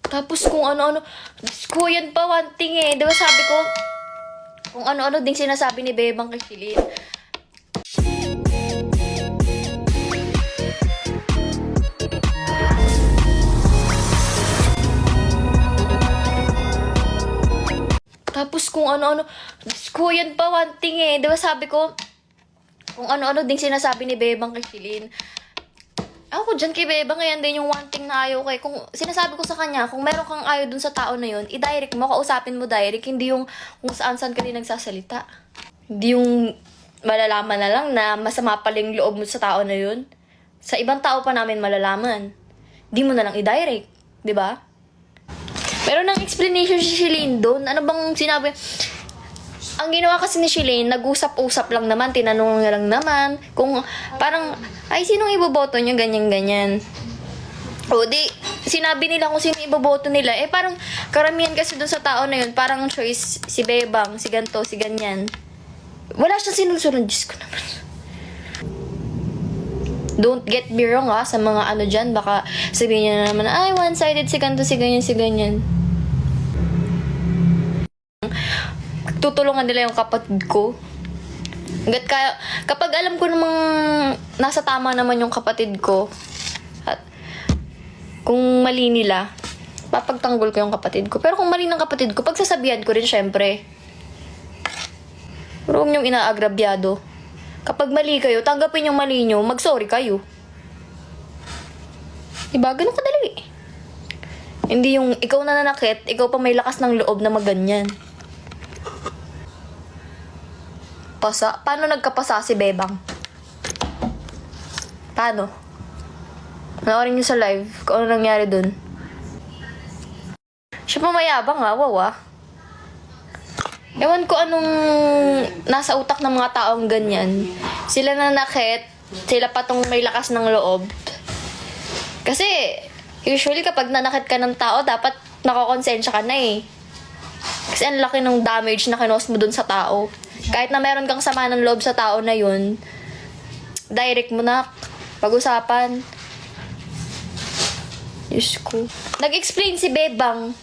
Tapos kung ano-ano, Diyos ko, yan pa one thing eh. Diba sabi ko, kung ano-ano ding sinasabi ni Bebang kay Shilin. Tapos kung ano-ano, Diyos ko, yan pa one thing eh. Diba sabi ko, kung ano-ano ding sinasabi ni Bebang kay Shilin. Ako dyan kay Bebang, yan din yung one thing na ayaw ko eh. Kung sinasabi ko sa kanya, kung meron kang ayaw dun sa tao na yun, i-direct mo, kausapin mo direct, hindi yung kung saan-saan ka din nagsasalita. Hindi yung malalaman na lang na masama pala yung loob mo sa tao na yun. Sa ibang tao pa namin malalaman. Di mo na lang i-direct, di ba? Meron ng explanation si Shilin doon. Ano bang sinabi? Ang ginawa kasi ni Shilin, nag-usap-usap lang naman, tinanong niya lang naman, kung parang, ay, sinong iboboto niyo, ganyan-ganyan. O, di, sinabi nila kung sino iboboto nila. Eh, parang, karamihan kasi doon sa tao na yun, parang choice, si Bebang, si ganto, si ganyan. Wala siyang sinusunod, Diyos ko naman. Don't get me wrong sa mga ano dyan, baka sabihin niya na naman, ay, one-sided, si ganto, si ganyan, si ganyan. Tutulungan nila yung kapatid ko. Kapag alam ko namang nasa tama naman yung kapatid ko, at kung mali nila, papagtanggol ko yung kapatid ko. Pero kung mali ng kapatid ko, pagsasabihan ko rin syempre. Pero huwag niyong inaagrabyado. Kapag mali kayo, tanggapin yung mali niyo, mag-sorry kayo. Diba? Ganun kadali. Hindi yung ikaw na nanakit, ikaw pa may lakas ng loob na maganyan. Pasa? Paano nagkapasa si Bebang? Paano? Panoorin niyo sa live kung ano nangyari dun. Siya pa mayabang wow. Ewan ko anong nasa utak ng mga taong ganyan. Sila nanakit, sila patong may lakas ng loob. Kasi, usually kapag nanakit ka ng tao, dapat nakakonsensya ka na eh. Kasi ang laki ng damage na kinos mo dun sa tao. Kahit na meron kang sama ng loob sa tao na yun, direct mo na, pag-usapan. Diyos ko. Nag-explain si Bebang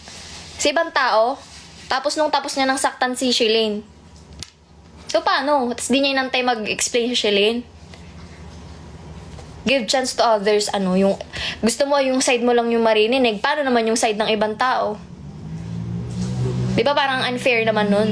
sa ibang tao, tapos nung tapos niya nang saktan si Shilin. So, paano? Tapos di niya inantay mag-explain si Shilin. Give chance to others. Yung gusto mo yung side mo lang yung marinig. Paano naman yung side ng ibang tao? Di ba parang unfair naman nun?